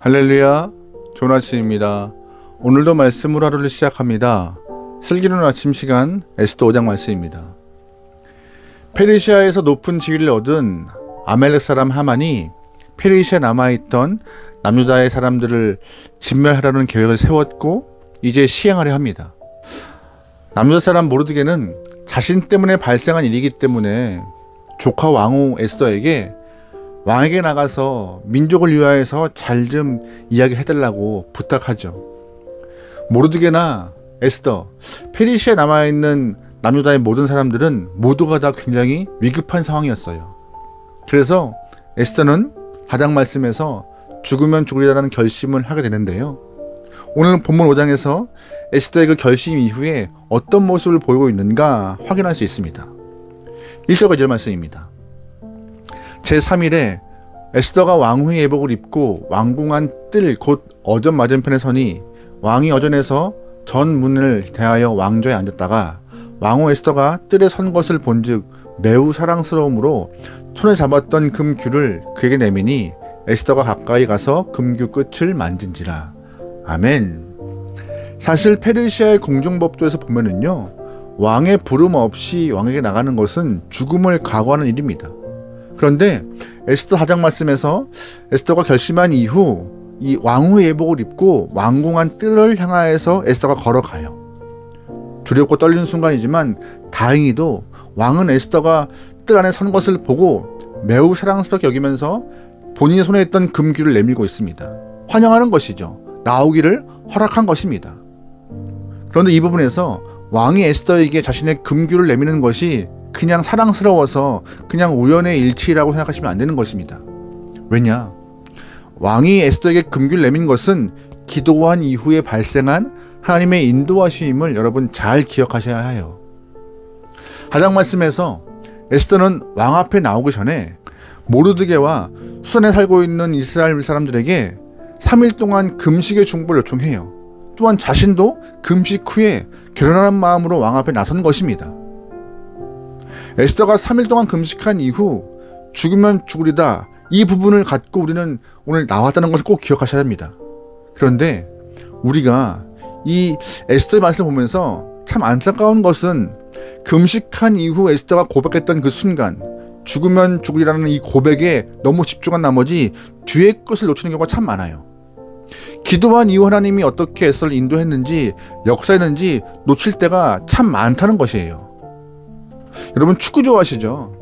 할렐루야, 좋은 아침입니다. 오늘도 말씀으로 하루를 시작합니다. 슬기로운 아침 시간 에스더 5장 말씀입니다. 페르시아에서 높은 지위를 얻은 아멜렉 사람 하만이 페르시아에 남아있던 남유다의 사람들을 진멸하려는 계획을 세웠고 이제 시행하려 합니다. 남유다 사람 모르드게는 자신 때문에 발생한 일이기 때문에 조카 왕후 에스더에게 왕에게 나가서 민족을 위하여서 잘 좀 이야기해달라고 부탁하죠. 모르드게나 에스더, 페르시아에 남아있는 남유다의 모든 사람들은 모두가 다 굉장히 위급한 상황이었어요. 그래서 에스더는 4장 말씀에서 죽으면 죽으리라는 결심을 하게 되는데요. 오늘 본문 5장에서 에스더의 그 결심 이후에 어떤 모습을 보이고 있는가 확인할 수 있습니다. 1절과 2절 말씀입니다. 제3일에 에스더가 왕후의 예복을 입고 왕궁안 뜰 곧 어전 맞은편에 서니 왕이 어전에서 전 문을 대하여 왕좌에 앉았다가 왕후 에스더가 뜰에 선 것을 본즉 매우 사랑스러움으로 손에 잡았던 금규를 그에게 내미니 에스더가 가까이 가서 금규 끝을 만진지라. 아멘. 사실 페르시아의 궁중법도에서 보면은요, 왕의 부름 없이 왕에게 나가는 것은 죽음을 각오하는 일입니다. 그런데 에스더 4장 말씀에서 에스더가 결심한 이후 이 왕후의 예복을 입고 왕궁안 뜰을 향하여서 에스더가 걸어가요. 두렵고 떨리는 순간이지만 다행히도 왕은 에스더가 뜰 안에 선 것을 보고 매우 사랑스럽게 여기면서 본인의 손에 있던 금규를 내밀고 있습니다. 환영하는 것이죠. 나오기를 허락한 것입니다. 그런데 이 부분에서 왕이 에스더에게 자신의 금규를 내미는 것이 그냥 사랑스러워서 그냥 우연의 일치라고 생각하시면 안 되는 것입니다. 왜냐? 왕이 에스더에게 금규를 내민 것은 기도한 이후에 발생한 하나님의 인도하심을 여러분 잘 기억하셔야 해요. 4장 말씀에서 에스더는 왕 앞에 나오기 전에 모르드게와 수산에 살고 있는 이스라엘 사람들에게 3일 동안 금식의 중보를 요청해요. 또한 자신도 금식 후에 결연한 마음으로 왕 앞에 나선 것입니다. 에스더가 3일 동안 금식한 이후 죽으면 죽으리다, 이 부분을 갖고 우리는 오늘 나왔다는 것을 꼭 기억하셔야 합니다. 그런데 우리가 이 에스더의 말씀을 보면서 참 안타까운 것은 금식한 이후 에스더가 고백했던 그 순간 죽으면 죽으리라는 이 고백에 너무 집중한 나머지 뒤의 것을 놓치는 경우가 참 많아요. 기도한 이후 하나님이 어떻게 에스더를 인도했는지 역사했는지 놓칠 때가 참 많다는 것이에요. 여러분 축구 좋아하시죠?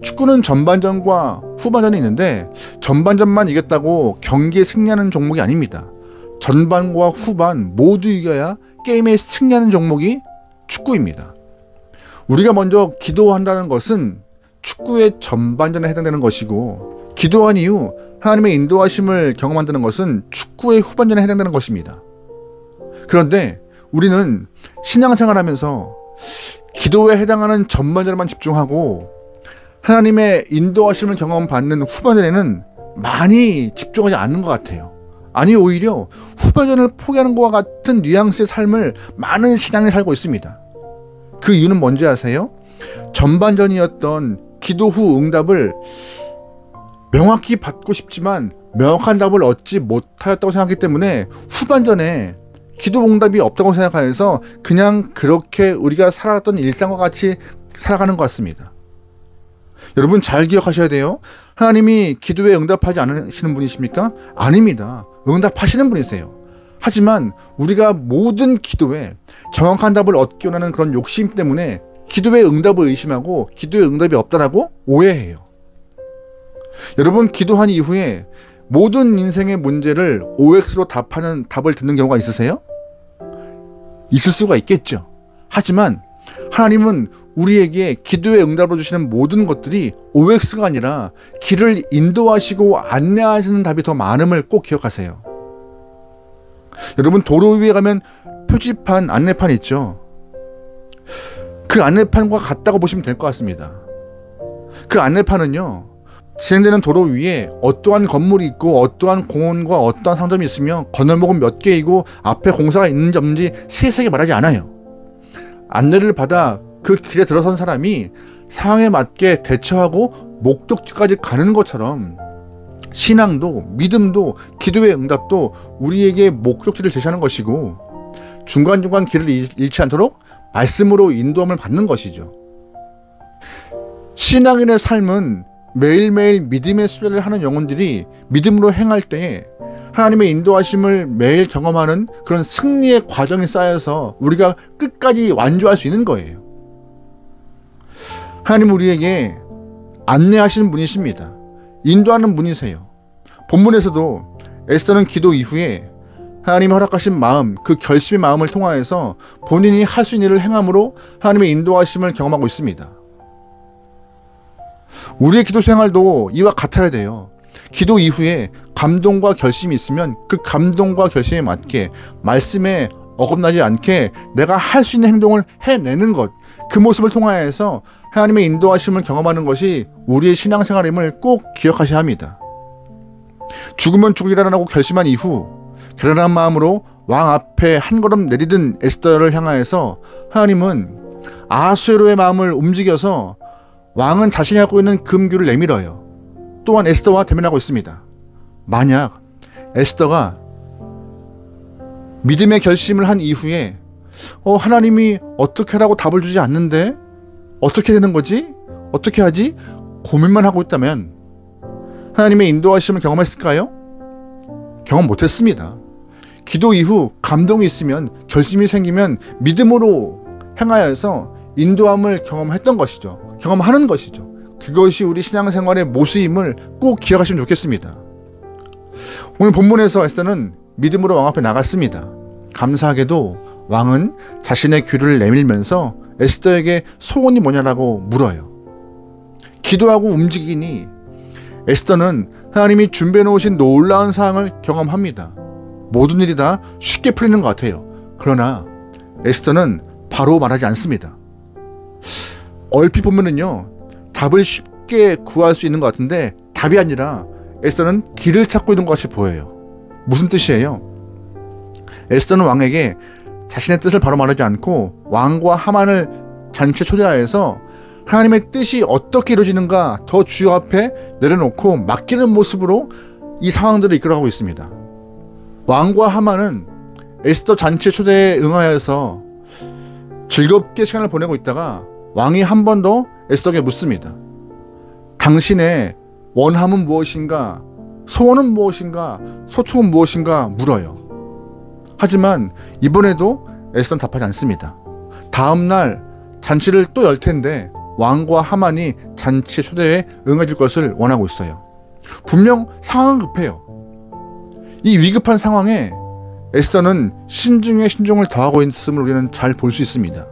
축구는 전반전과 후반전이 있는데 전반전만 이겼다고 경기에 승리하는 종목이 아닙니다. 전반과 후반 모두 이겨야 게임에 승리하는 종목이 축구입니다. 우리가 먼저 기도한다는 것은 축구의 전반전에 해당되는 것이고 기도한 이후 하나님의 인도하심을 경험한다는 것은 축구의 후반전에 해당되는 것입니다. 그런데 우리는 신앙생활하면서 기도에 해당하는 전반전에만 집중하고 하나님의 인도하심을 경험받는 후반전에는 많이 집중하지 않는 것 같아요. 아니 오히려 후반전을 포기하는 것과 같은 뉘앙스의 삶을 많은 신앙이 살고 있습니다. 그 이유는 뭔지 아세요? 전반전이었던 기도 후 응답을 명확히 받고 싶지만 명확한 답을 얻지 못하였다고 생각하기 때문에 후반전에 기도 응답이 없다고 생각하여서 그냥 그렇게 우리가 살아왔던 일상과 같이 살아가는 것 같습니다. 여러분 잘 기억하셔야 돼요. 하나님이 기도에 응답하지 않으시는 분이십니까? 아닙니다. 응답하시는 분이세요. 하지만 우리가 모든 기도에 정확한 답을 얻기 원하는 그런 욕심 때문에 기도의 응답을 의심하고 기도의 응답이 없다라고 오해해요. 여러분 기도한 이후에 모든 인생의 문제를 OX로 답하는 답을 듣는 경우가 있으세요? 있을 수가 있겠죠. 하지만 하나님은 우리에게 기도의 응답을 주시는 모든 것들이 OX가 아니라 길을 인도하시고 안내하시는 답이 더 많음을 꼭 기억하세요. 여러분 도로 위에 가면 표지판, 안내판 있죠. 그 안내판과 같다고 보시면 될 것 같습니다. 그 안내판은요, 진행되는 도로 위에 어떠한 건물이 있고 어떠한 공원과 어떠한 상점이 있으며 건널목은 몇 개이고 앞에 공사가 있는지 없는지 세세하게 말하지 않아요. 안내를 받아 그 길에 들어선 사람이 상황에 맞게 대처하고 목적지까지 가는 것처럼 신앙도 믿음도 기도의 응답도 우리에게 목적지를 제시하는 것이고 중간중간 길을 잃지 않도록 말씀으로 인도함을 받는 것이죠. 신앙인의 삶은 매일매일 믿음의 수련을 하는 영혼들이 믿음으로 행할 때에 하나님의 인도하심을 매일 경험하는 그런 승리의 과정이 쌓여서 우리가 끝까지 완주할 수 있는 거예요. 하나님 우리에게 안내하시는 분이십니다. 인도하는 분이세요. 본문에서도 에스더는 기도 이후에 하나님이 허락하신 마음, 그 결심의 마음을 통하여서 본인이 할 수 있는 일을 행함으로 하나님의 인도하심을 경험하고 있습니다. 우리의 기도 생활도 이와 같아야 돼요. 기도 이후에 감동과 결심이 있으면 그 감동과 결심에 맞게 말씀에 어긋나지 않게 내가 할 수 있는 행동을 해내는 것, 그 모습을 통하여서 하나님의 인도하심을 경험하는 것이 우리의 신앙생활임을 꼭 기억하셔야 합니다. 죽으면 죽으리라고 결심한 이후 결연한 마음으로 왕 앞에 한 걸음 내디딘 에스더를 향하여서 하나님은 아수에로의 마음을 움직여서 왕은 자신이 갖고 있는 금규를 내밀어요. 또한 에스더와 대면하고 있습니다. 만약 에스더가 믿음의 결심을 한 이후에 하나님이 어떻게 하라고 답을 주지 않는데 어떻게 되는 거지? 어떻게 하지? 고민만 하고 있다면 하나님의 인도하심을 경험했을까요? 경험 못했습니다. 기도 이후 감동이 있으면 결심이 생기면 믿음으로 행하여서 인도함을 경험했던 것이죠. 경험하는 것이죠. 그것이 우리 신앙생활의 모습임을 꼭 기억하시면 좋겠습니다. 오늘 본문에서 에스더는 믿음으로 왕 앞에 나갔습니다. 감사하게도 왕은 자신의 귀를 내밀면서 에스더에게 소원이 뭐냐라고 물어요. 기도하고 움직이니 에스더는 하나님이 준비해 놓으신 놀라운 사항을 경험합니다. 모든 일이 다 쉽게 풀리는 것 같아요. 그러나 에스더는 바로 말하지 않습니다. 얼핏 보면은요, 답을 쉽게 구할 수 있는 것 같은데 답이 아니라 에스더는 길을 찾고 있는 것 같이 보여요. 무슨 뜻이에요? 에스더는 왕에게 자신의 뜻을 바로 말하지 않고 왕과 하만을 잔치에 초대하여서 하나님의 뜻이 어떻게 이루어지는가 더 주여 앞에 내려놓고 맡기는 모습으로 이 상황들을 이끌어가고 있습니다. 왕과 하만은 에스더 잔치 초대에 응하여서 즐겁게 시간을 보내고 있다가 왕이 한 번 더 에스더에게 묻습니다. 당신의 원함은 무엇인가? 소원은 무엇인가? 소총은 무엇인가? 물어요. 하지만 이번에도 에스더는 답하지 않습니다. 다음날 잔치를 또 열 텐데 왕과 하만이 잔치 초대에 응해줄 것을 원하고 있어요. 분명 상황은 급해요. 이 위급한 상황에 에스더는 신중에 신중을 더하고 있음을 우리는 잘 볼 수 있습니다.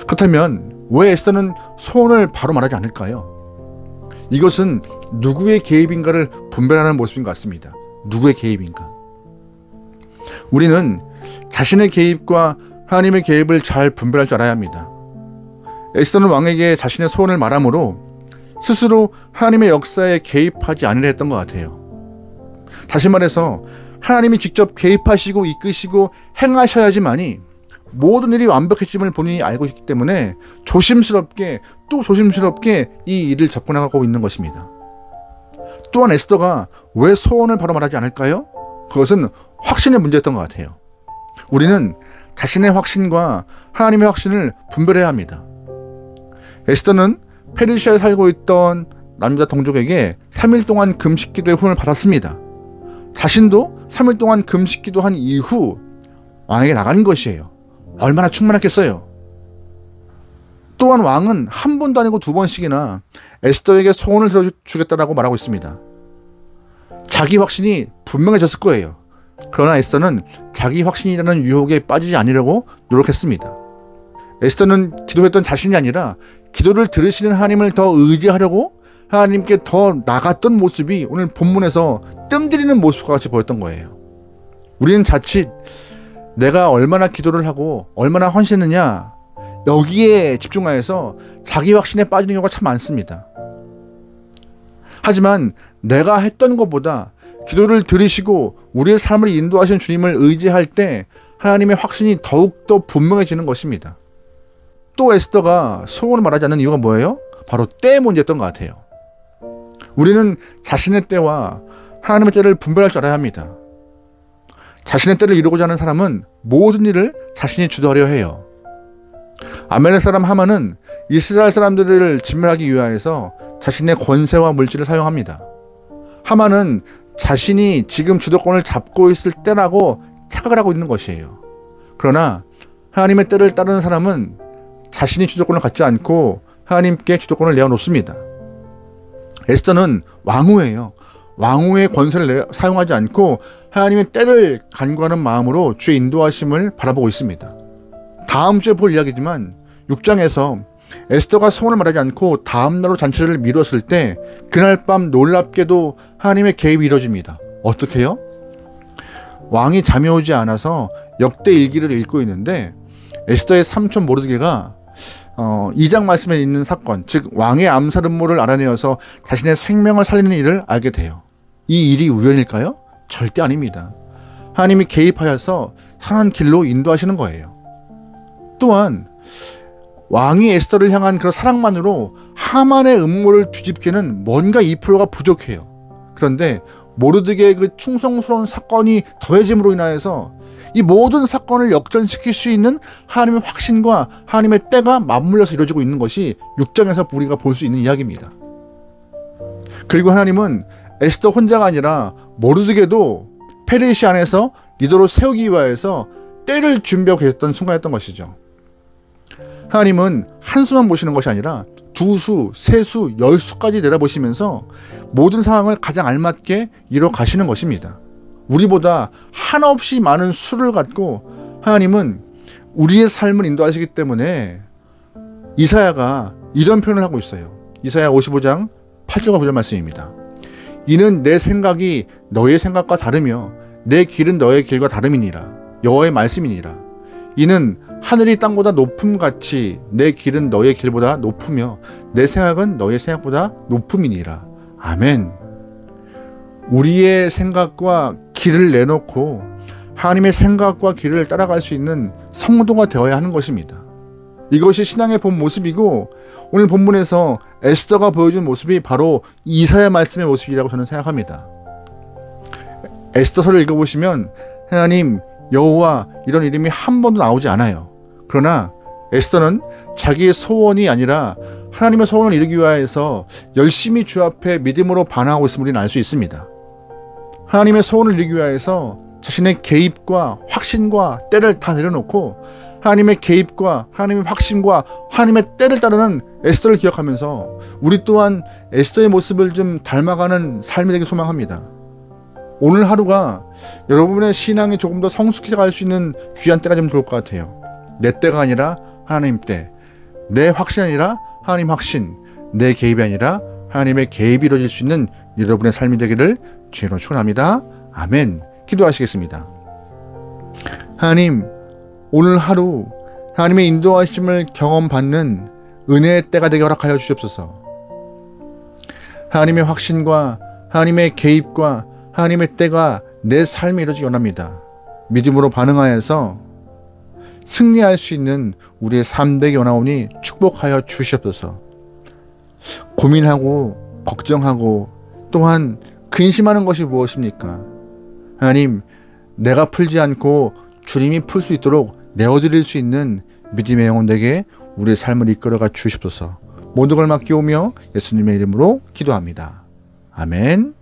그렇다면 왜 에스더는 소원을 바로 말하지 않을까요? 이것은 누구의 개입인가를 분별하는 모습인 것 같습니다. 누구의 개입인가? 우리는 자신의 개입과 하나님의 개입을 잘 분별할 줄 알아야 합니다. 에스더는 왕에게 자신의 소원을 말함으로 스스로 하나님의 역사에 개입하지 않으려 했던 것 같아요. 다시 말해서 하나님이 직접 개입하시고 이끄시고 행하셔야지만이 모든 일이 완벽해짐을 본인이 알고 있기 때문에 조심스럽게 또 조심스럽게 이 일을 접근하고 있는 것입니다. 또한 에스더가 왜 소원을 바로 말하지 않을까요? 그것은 확신의 문제였던 것 같아요. 우리는 자신의 확신과 하나님의 확신을 분별해야 합니다. 에스더는 페르시아에 살고 있던 남자 동족에게 3일 동안 금식기도의 훈을 받았습니다. 자신도 3일 동안 금식기도한 이후 왕에게 나간 것이에요. 얼마나 충만했겠어요. 또한 왕은 한 번도 아니고 2번씩이나 에스더에게 소원을 들어주겠다라고 말하고 있습니다. 자기 확신이 분명해졌을 거예요. 그러나 에스더는 자기 확신이라는 유혹에 빠지지 않으려고 노력했습니다. 에스더는 기도했던 자신이 아니라 기도를 들으시는 하나님을 더 의지하려고 하나님께 더 나갔던 모습이 오늘 본문에서 뜸들이는 모습과 같이 보였던 거예요. 우리는 자칫 내가 얼마나 기도를 하고 얼마나 헌신했느냐 여기에 집중하여서 자기 확신에 빠지는 경우가 참 많습니다. 하지만 내가 했던 것보다 기도를 들으시고 우리의 삶을 인도하시는 주님을 의지할 때 하나님의 확신이 더욱더 분명해지는 것입니다. 또 에스더가 소원을 말하지 않는 이유가 뭐예요? 바로 때의 문제였던 것 같아요. 우리는 자신의 때와 하나님의 때를 분별할 줄 알아야 합니다. 자신의 때를 이루고자 하는 사람은 모든 일을 자신이 주도하려 해요. 아멜렉 사람 하만은 이스라엘 사람들을 진멸하기 위하여서 자신의 권세와 물질을 사용합니다. 하만은 자신이 지금 주도권을 잡고 있을 때라고 착각을 하고 있는 것이에요. 그러나 하나님의 때를 따르는 사람은 자신이 주도권을 갖지 않고 하나님께 주도권을 내어놓습니다. 에스더는 왕후예요. 왕후의 권세를 사용하지 않고 하나님의 때를 간구하는 마음으로 주의 인도하심을 바라보고 있습니다. 다음 주에 볼 이야기지만 6장에서 에스더가 소원을 말하지 않고 다음 날로 잔치를 미뤘을 때 그날 밤 놀랍게도 하나님의 개입이 이루어집니다. 어떻게 해요? 왕이 잠이 오지 않아서 역대 일기를 읽고 있는데 에스더의 삼촌 모르드게가 2장 말씀에 있는 사건, 즉 왕의 암살 음모를 알아내어서 자신의 생명을 살리는 일을 알게 돼요. 이 일이 우연일까요? 절대 아닙니다. 하나님이 개입하여서 선한 길로 인도하시는 거예요. 또한 왕이 에스더를 향한 그런 사랑만으로 하만의 음모를 뒤집기는 뭔가 2%가 부족해요. 그런데 모르드게의 그 충성스러운 사건이 더해짐으로 인하여서 이 모든 사건을 역전시킬 수 있는 하나님의 확신과 하나님의 때가 맞물려서 이루어지고 있는 것이 6장에서 우리가 볼 수 있는 이야기입니다. 그리고 하나님은 에스더 혼자가 아니라 모르드게도 페르시 안에서 리더로 세우기 위하여서 때를 준비하고 계셨던 순간이었던 것이죠. 하나님은 한 수만 보시는 것이 아니라 두 수, 세 수, 10수까지 내다보시면서 모든 상황을 가장 알맞게 이뤄 가시는 것입니다. 우리보다 한없이 많은 수를 갖고 하나님은 우리의 삶을 인도하시기 때문에 이사야가 이런 표현을 하고 있어요. 이사야 55장 8절과 9절 말씀입니다. 이는 내 생각이 너의 생각과 다르며 내 길은 너의 길과 다름이니라. 여호와의 말씀이니라. 이는 하늘이 땅보다 높음같이 내 길은 너의 길보다 높으며 내 생각은 너의 생각보다 높음이니라. 아멘. 우리의 생각과 길을 내놓고 하나님의 생각과 길을 따라갈 수 있는 성도가 되어야 하는 것입니다. 이것이 신앙의 본 모습이고 오늘 본문에서 에스더가 보여준 모습이 바로 이사야 말씀의 모습이라고 저는 생각합니다. 에스더서를 읽어보시면 하나님, 여호와 이런 이름이 한 번도 나오지 않아요. 그러나 에스더는 자기의 소원이 아니라 하나님의 소원을 이루기 위하여서 열심히 주 앞에 믿음으로 반응하고 있음을 우리는 알 수 있습니다. 하나님의 소원을 이루기 위하여서 자신의 개입과 확신과 때를 다 내려놓고 하나님의 개입과 하나님의 확신과 하나님의 때를 따르는 에스더를 기억하면서 우리 또한 에스더의 모습을 좀 닮아가는 삶이 되길 소망합니다. 오늘 하루가 여러분의 신앙이 조금 더 성숙해 갈 수 있는 귀한 때가 좀 좋을 것 같아요. 내 때가 아니라 하나님 때, 내 확신이 아니라 하나님 확신, 내 개입이 아니라 하나님의 개입이 이루어질 수 있는 여러분의 삶이 되기를 주로 축원합니다. 아멘. 기도하시겠습니다. 하나님, 오늘 하루 하나님의 인도하심을 경험받는 은혜의 때가 되게 허락하여 주시옵소서. 하나님의 확신과 하나님의 개입과 하나님의 때가 내 삶에 이루어지기 원합니다. 믿음으로 반응하여서 승리할 수 있는 우리의 삶 되기 원하오니 축복하여 주시옵소서. 고민하고 걱정하고 또한 근심하는 것이 무엇입니까? 하나님, 내가 풀지 않고 주님이 풀 수 있도록 내어드릴 수 있는 믿음의 영혼에게 우리의 삶을 이끌어가 주시옵소서. 모든 걸 맡기오며 예수님의 이름으로 기도합니다. 아멘.